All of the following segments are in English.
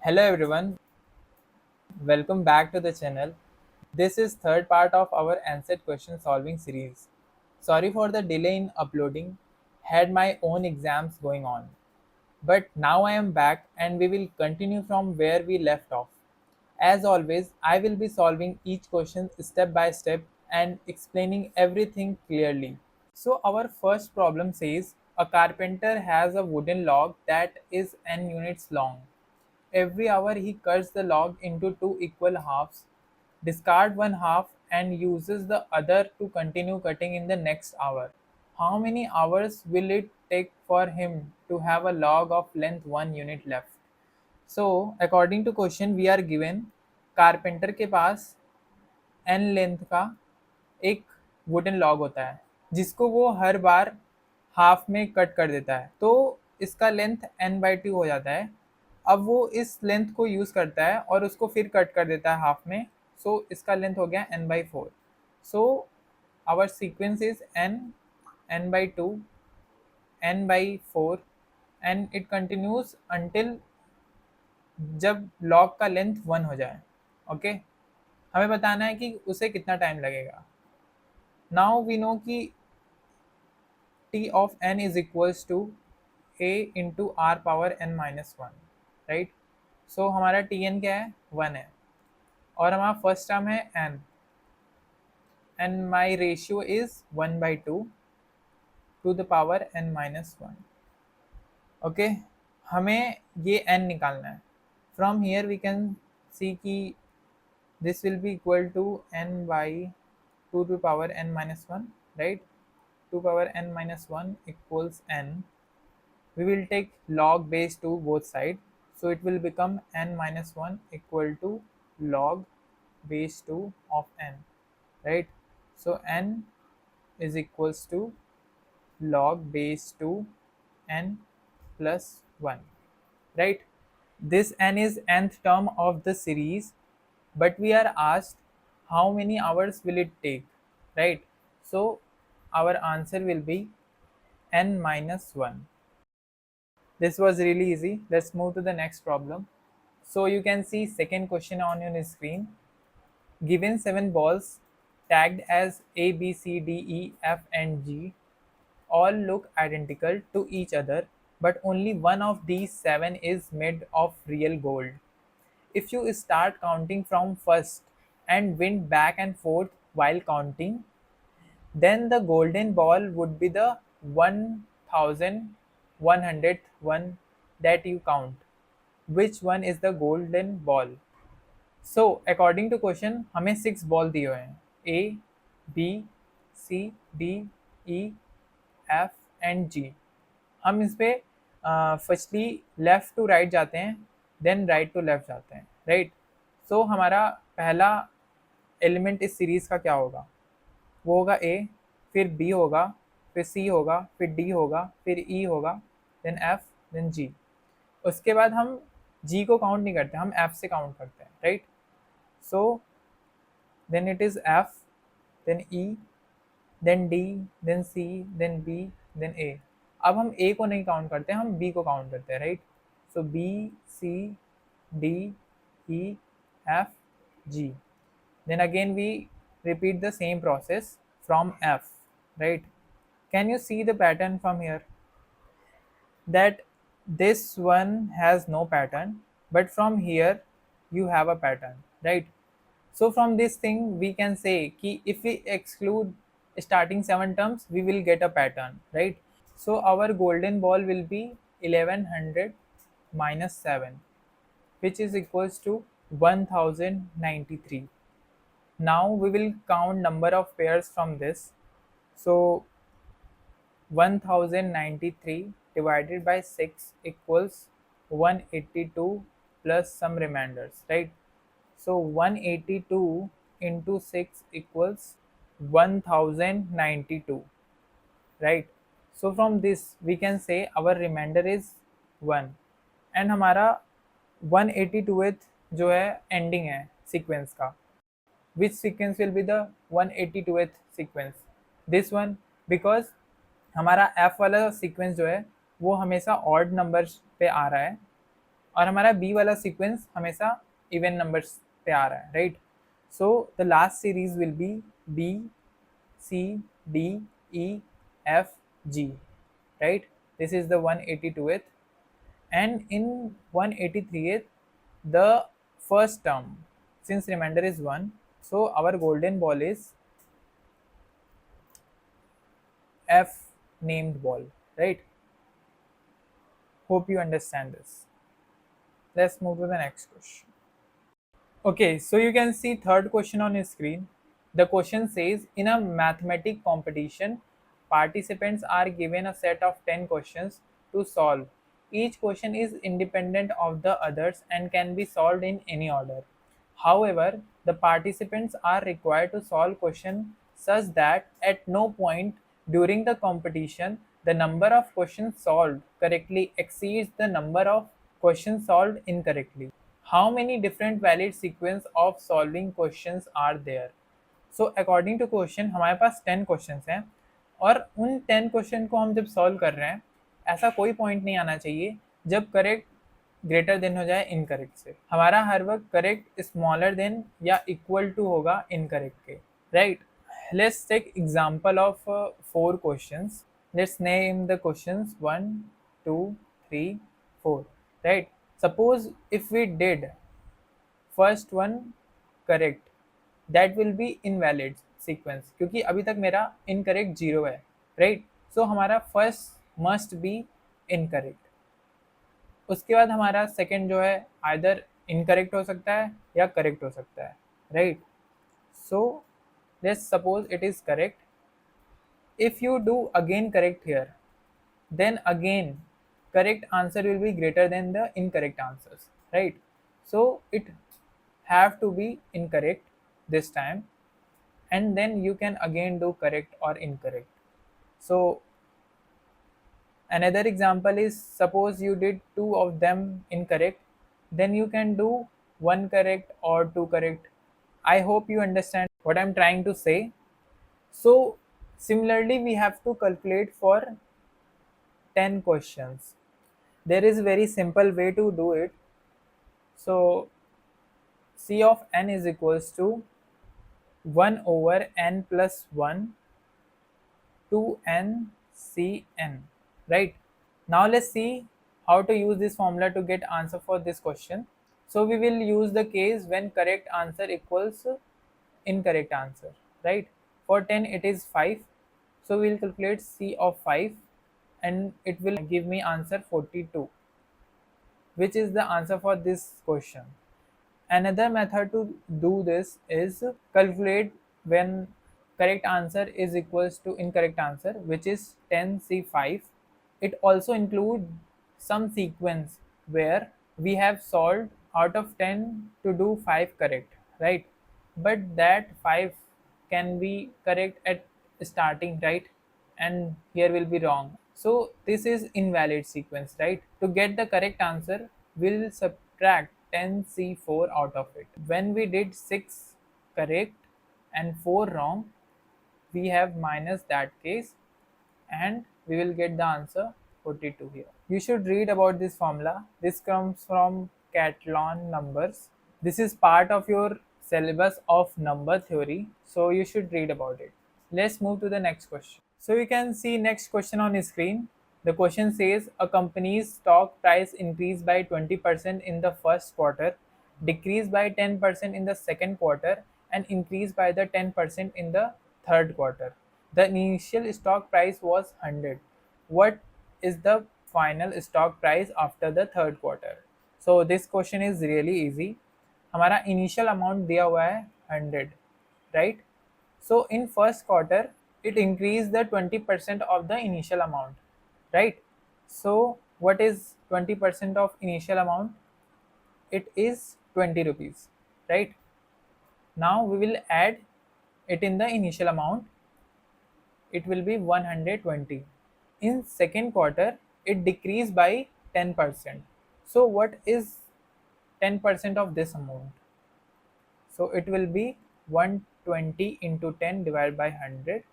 Hello everyone, welcome back to the channel. This is third part of our NSET question solving series. Sorry for the delay in uploading, had my own exams going on. But now I am back and we will continue from where we left off. As always, I will be solving each question step by step and explaining everything clearly. So our first problem says a carpenter has a wooden log that is n units long. Every hour he cuts the log into two equal halves, discard one half and uses the other to continue cutting in the next hour. How many hours will it take for him to have a log of length 1 unit left? So according to question we are given carpenter के पास n length का एक wooden log होता है जिसको वो हर बार half में cut कर देता है, तो इसका लेंथ n/2 हो जाता है। अब वो इस लेंथ को यूज़ करता है और उसको फिर कट कर देता है हाफ में, सो इसका लेंथ हो गया n/4। So our sequence is n/2 n/4 and it continues until जब लॉग का लेंथ 1 हो जाए। ओके, हमें बताना है कि उसे कितना टाइम लगेगा। नाउ वी नो कि t of n is equals to a into r power n-1, right. So हमारा tn क्या है, 1 है और हमारा फर्स्ट टर्म है n and my ratio is 1/2 to the power n-1। Okay, हमें ये n निकालना है। From here we can see कि this will be equal to n/2 to power n-1, right? 2 power n-1 equals n. We will take log base 2 both sides, so it will become n-1 equal to log base 2 of n, right? So n is equals to log base 2 n plus 1, right? This n is nth term of the series, but we are asked how many hours will it take, right? So our answer will be n-1. This was really easy. Let's move to the next problem. So you can see second question on your screen. Given 7 balls tagged as A, B, C, D, E, F and G all look identical to each other, but only one of these 7 is made of real gold. If you start counting from first and went back and forth while counting, then the golden ball would be the 1100th one that you count. Which one is the golden ball? So according to question हमें 6 ball दिए हुए हैं A, B, C, D, E, F and G। हम इस पे firstly left to right जाते हैं, then right to left जाते हैं, राइट। सो हमारा पहला एलिमेंट इस सीरीज का क्या होगा, वो होगा A, फिर B होगा, फिर C होगा, फिर D होगा, फिर E होगा, देन F, देन G। उसके बाद हम G को काउंट नहीं करते, हम F से काउंट करते हैं, right. So then it is F, then E, then D, then C, then B, then A। अब हम A को नहीं काउंट करते, हम B को काउंट करते हैं, right. So B, C, D, E, F, G। Then again we repeat the same process from F, right? Can you see the pattern from here? That this one has no pattern, but from here you have a pattern, right? So from this thing we can say कि if we exclude starting 7 terms we will get a pattern, right? So our golden ball will be 1100 minus 7, which is equals to 1093. Now we will count number of pairs from this. So 1093 divided by 6 equals 182 plus some remainders, right? So 182 into 6 equals 1092, right? So from this we can say our remainder is 1 and हमारा 182th जो है ending है sequence का। which sequence will be the 182th sequence? This one, because हमारा f वाला sequence जो है वो हमेशा ऑड नंबर्स पे आ रहा है, और हमारा बी वाला सीक्वेंस हमेशा इवन नंबर्स पे आ रहा है, right? So the last series will be B C D E F G, right? This is the 182th, and in 183th the first term, since remainder is 1, so our golden ball is F named ball, right? Hope you understand this. Let's move to the next question. Okay, so you can see third question on your screen. The question says, in a mathematic competition, participants are given a set of 10 questions to solve. Each question is independent of the others and can be solved in any order. However, the participants are required to solve questions such that at no point during the competition the number of questions solved correctly exceeds the number of questions solved incorrectly. How many different valid sequence of solving questions are there? So according to question हमारे पास 10 questions हैं, और उन 10 question को हम जब solve कर रहे हैं, ऐसा कोई पॉइंट नहीं आना चाहिए जब करेक्ट ग्रेटर देन हो जाए इनकरेक्ट से. हमारा हर वक्त करेक्ट स्मॉलर देन या इक्वल टू होगा इनकरेक्ट के, right? Let's take example of 4 questions. Let's name the questions 1, 2, 3, 4. Right? Suppose if we did first one correct, that will be invalid sequence क्योंकि अभी तक मेरा incorrect 0 है, right? So हमारा first must be incorrect. उसके बाद हमारा सेकंड जो है either incorrect हो सकता है या correct हो सकता है, right? So let's suppose it is correct. If you do again correct here, then again correct answer will be greater than the incorrect answers, right? So it have to be incorrect this time, and then you can again do correct or incorrect. So another example is, suppose you did 2 of them incorrect, then you can do 1 correct or 2 correct. I hope you understand what I'm trying to say. So similarly we have to calculate for 10 questions. There is a very simple way to do it. So C of n is equals to 1 over n plus 1 to n Cn, right? Now let's see how to use this formula to get answer for this question. So we will use the case when correct answer equals incorrect answer, right? For 10 it is 5, so we will calculate C of 5 and it will give me answer 42, which is the answer for this question. Another method to do this is calculate when correct answer is equals to incorrect answer, which is 10C5. It also includes some sequence where we have solved out of 10 to do 5 correct, right? But that 5 can be correct at starting, right? And here will be wrong. So this is invalid sequence, right? To get the correct answer, we'll subtract 10C4 out of it. When we did 6 correct and 4 wrong, we have minus that case and we will get the answer 42 here. You should read about this formula. This comes from Catalan numbers. This is part of your syllabus of number theory, so you should read about it. Let's move to the next question. So you can see next question on screen. The question says a company's stock price increased by 20% in the first quarter, decreased by 10% in the second quarter, and increased by the 10% in the third quarter. The initial stock price was 100. What is the final stock price after the third quarter? So this question is really easy. हमारा initial amount दिया हुआ है 100, right? So in first quarter, it increased the 20% of the initial amount, right? So what is 20% of initial amount? It is 20 rupees, right? Now we will add it in the initial amount. It will be 120. In second quarter, it decreased by 10%. So what is 10% of this amount? So it will be 120 into 10 divided by 100.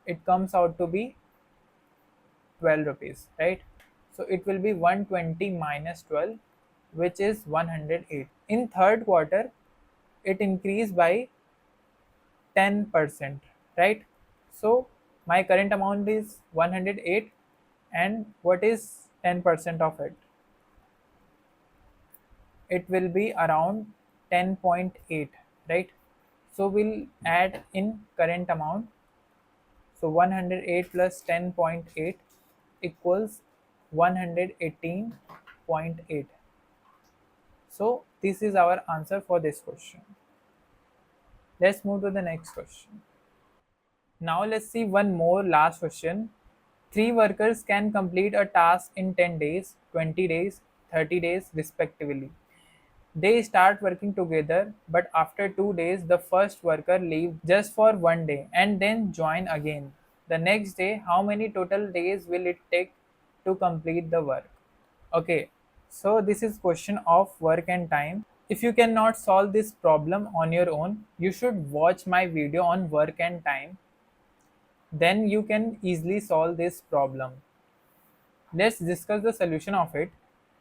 It comes out to be 12 rupees, right? So it will be 120 minus 12. which is 108. In third quarter, it increased by 10%, right? So my current amount is 108, and what is 10% of it? It will be around 10.8, right? So we'll add in current amount. So 108 plus 10.8 equals 118.8. So this is our answer for this question. Let's move to the next question. Now let's see one more last question. Three workers can complete a task in 10 days, 20 days, 30 days respectively. They start working together, but after 2 days, the first worker leaves just for 1 day and then join again. The next day, how many total days will it take to complete the work? Okay, so this is question of work and time. If you cannot solve this problem on your own, you should watch my video on work and time. Then you can easily solve this problem. Let's discuss the solution of it.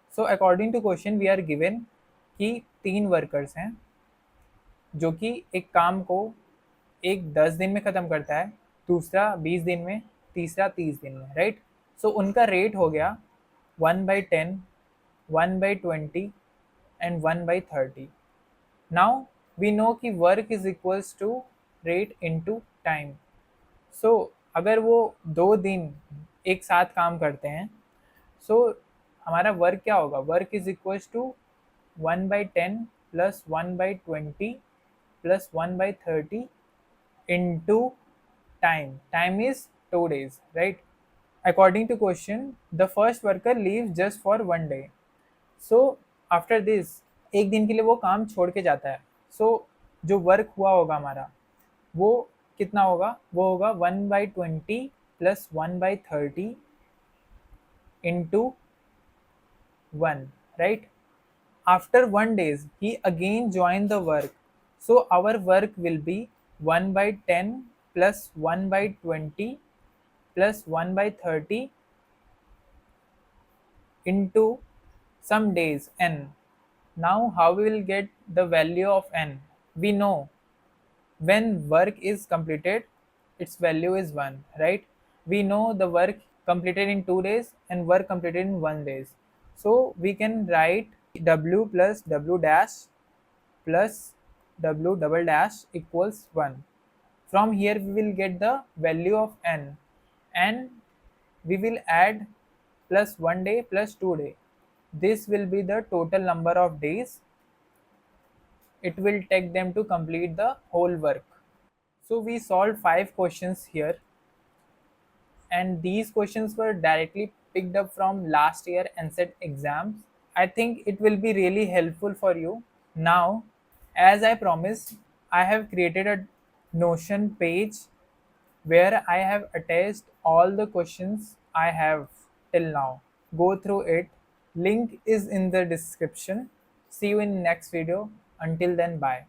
So according to question we are given कि तीन workers हैं जो कि एक काम को एक 10 दिन में ख़त्म करता है, दूसरा 20 दिन में, तीसरा 30 दिन में, राइट? सो उनका रेट हो गया 1/10, 1/20 एंड 1/30. नाउ वी नो कि work is equals to rate into time. So अगर वो 2 दिन एक साथ काम करते हैं, सो हमारा वर्क क्या होगा? Work is equals to 1/10 plus 1/20 plus 1/30 into time. Time is 2 days, right? According to question, the first worker leaves just for 1 day. So after this, एक दिन के लिए वो काम छोड़ के जाता है. So जो वर्क हुआ होगा हमारा, वो कितना होगा? वो होगा 1/20 plus 1/30 into 1, right? After 1 day, he again joined the work. So our work will be 1/10 plus 1/20 plus 1/30 into some days n. Now how we will get the value of n? We know when work is completed, its value is 1, right? We know the work completed in 2 days and work completed in 1 day. So we can write w plus w dash plus w double dash equals 1. From here we will get the value of n, and we will add plus 1 day plus 2 day. This will be the total number of days it will take them to complete the whole work. So we solved 5 questions here, and these questions were directly picked up from last year NSET exams. I think it will be really helpful for you. Now, as I promised, I have created a Notion page where I have attached all the questions I have till now. Go through it. Link is in the description. See you in next video. Until then, bye.